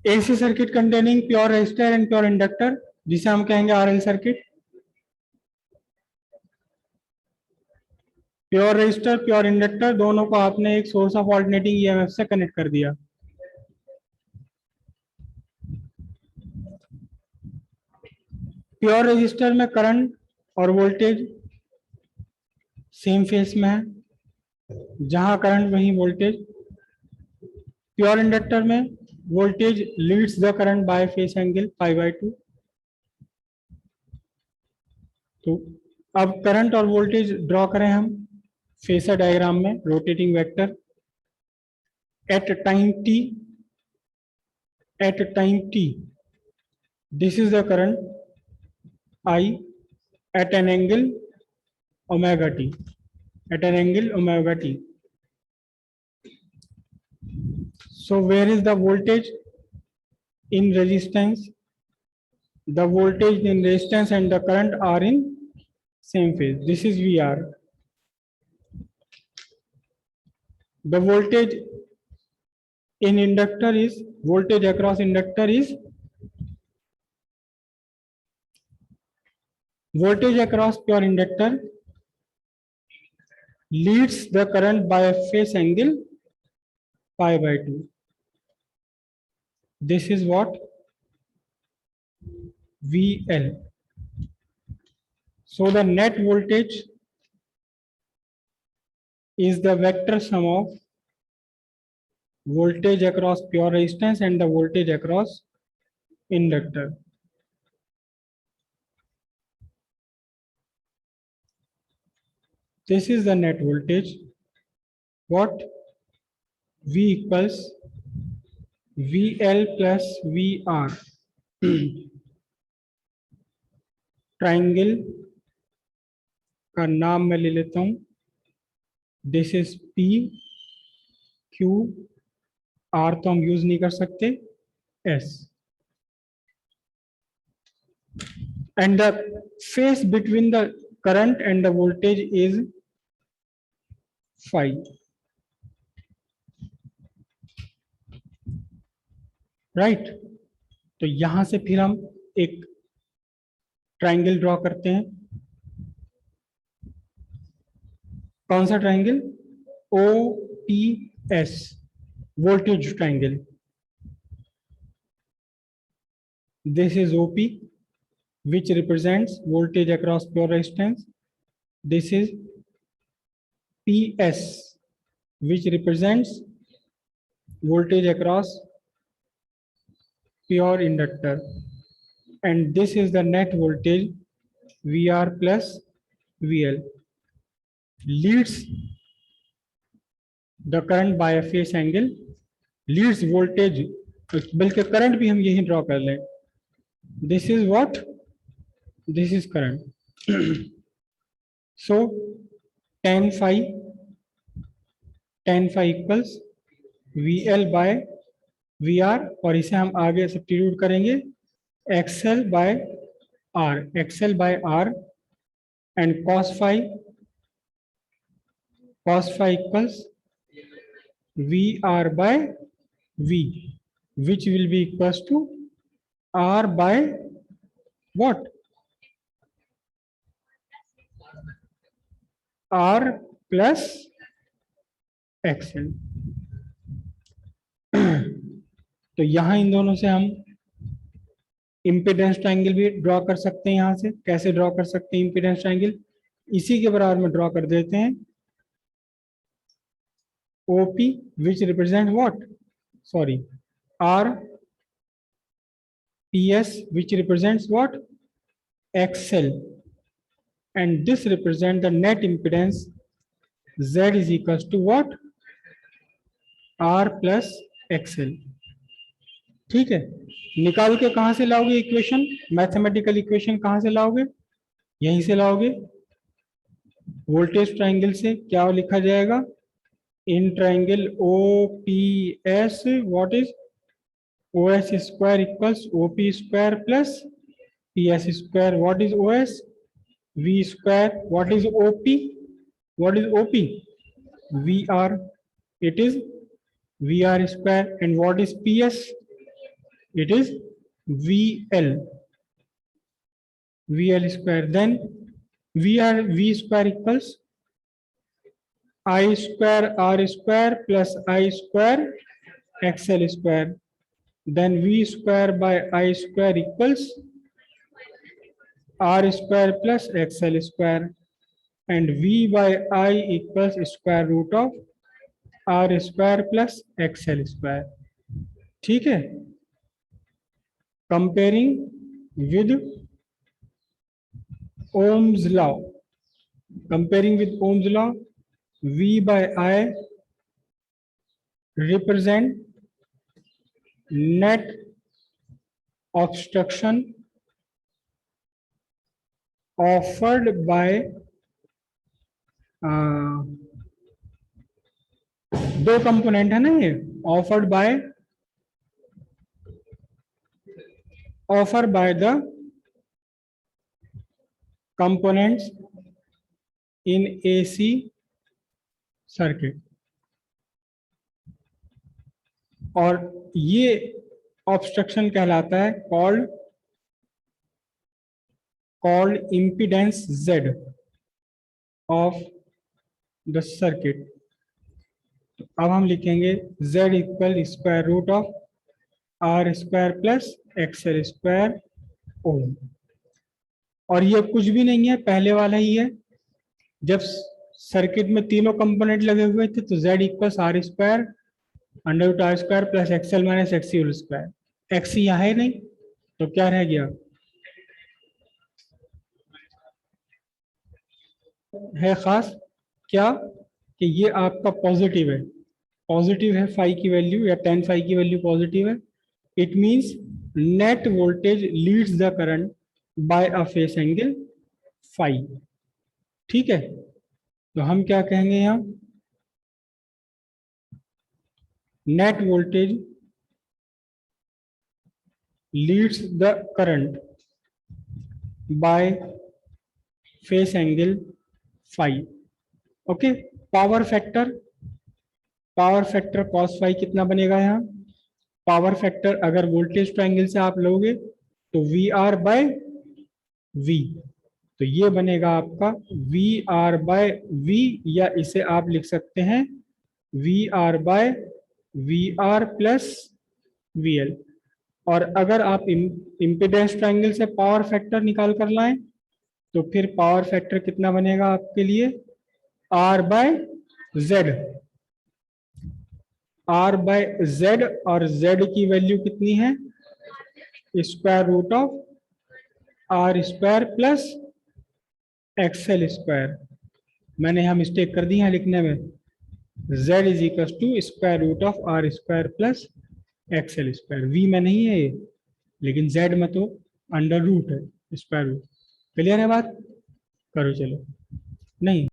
AC circuit containing pure resistor and pure inductor, जिसे हम कहेंगे RL circuit. Pure resistor pure inductor दोनों को आपने एक सोर्स ऑफ ऑल्टरनेटिंग ईएमएफ से कनेक्ट कर दिया। प्योर रेजिस्टर में करंट और वोल्टेज सेम फेस में है, जहां करंट वहीं वोल्टेज। प्योर इंडक्टर में voltage leads the current by phase angle π/2। तो अब करंट और वोल्टेज ड्रॉ करें हम फेसर डायग्राम में, rotating vector. At time t this is the current I at an angle omega t, at an angle omega t. So where is the voltage in resistance? The voltage in resistance and the current are in same phase. This is VR. The voltage in inductor is, voltage across inductor is, voltage across pure inductor leads the current by a phase angle π/2. This is what VL. So the net voltage is the vector sum of voltage across pure resistance and the voltage across inductor. This is the net voltage. What? V equals VL plus VR. Triangle का नाम मैं ले लेता हूं। This is P Q R तो हम use नहीं कर सकते, S। And the face between the current and the voltage is phi। Right. तो यहां से फिर हम एक ट्राइंगल ड्रॉ करते हैं। कौन सा triangle? OPS, voltage triangle. This is OP which represents voltage across pure resistance. This is PS which represents voltage across pure inductor, and this is the net voltage VR plus VL leads the current by a phase angle, leads voltage, बल्कि current भी हम यही draw कर लें। This is what? This is current. So tan phi equals VL by VR, और इसे हम आगे सब्स्टिट्यूट करेंगे XL by R, and cos phi equals VR by V, which will be equals to R by what? R plus XL। तो यहां इन दोनों से हम इम्पीडेंस ट्रायंगल भी ड्रॉ कर सकते हैं। यहां से कैसे ड्रॉ कर सकते हैं इम्पीडेंस ट्रायंगल? इसी के बराबर में ड्रॉ कर देते हैं। OP which represent what? Sorry, R PS which represents what? XL, and this represent the net impedance Z is equals to what? R plus XL। ठीक है, निकाल के कहां से लाओगे इक्वेशन? मैथमेटिकल इक्वेशन कहां से लाओगे? यहीं से लाओगे। वोल्टेज ट्रायंगल से क्या लिखा जाएगा? In triangle OPS what is OS square equals OP square plus PS square. What is OS? V square. What is OP? What is OP? VR. It is VR square. And what is PS? it is VL square. Then V square equals I square R square plus I square XL square. Then V square by I square equals R square plus XL square, and V by I equals square root of R square plus XL square. ठीक है. Comparing with Ohm's law. Comparing with Ohm's law, V by I represent net obstruction offered by दो component है ना ये, offered by the components in AC circuit. और ये obstruction कहलाता है called impedance Z of the circuit. अब हम लिखेंगे Z equal square root of R square plus XL square ohm. और ये कुछ भी नहीं है, पहले वाला ही है. जब सर्किट में तीनों कंपोनेंट लगे हुए थे तो Z equal R square under root R square plus XL minus XC whole square. XC यहाँ है नहीं तो क्या रह गया, है खास क्या कि ये आपका पॉजिटिव है. पॉजिटिव है फाई की वैल्यू या tan फाई की वैल्यू पॉजिटिव है. It means net voltage leads the current by a phase angle phi. ठीक है, तो हम क्या कहेंगे यहाँ, net voltage leads the current by phase angle phi. Okay. Power factor cos phi कितना बनेगा यहाँ. पावर फैक्टर अगर वोल्टेज ट्रायंगल से आप लोगे तो वी आर बाय वी, तो ये बनेगा आपका वी आर बाय वी, या इसे आप लिख सकते हैं V R by V R plus V L. और अगर आप इम्पीडेंस ट्रायंगल से पावर फैक्टर निकाल कर लाएं तो फिर पावर फैक्टर कितना बनेगा आपके लिए, R by Z. R by Z, और जेड की वैल्यू कितनी है, square root of R square plus XL square. मैंने यहाँ मिस्टेक कर दी है लिखने में. z is equal to square root of R square plus XL square. V में नहीं है ये, लेकिन z में तो अंडर रूट है, स्क्वायर रूट. क्लियर है बात, करो चलो. नहीं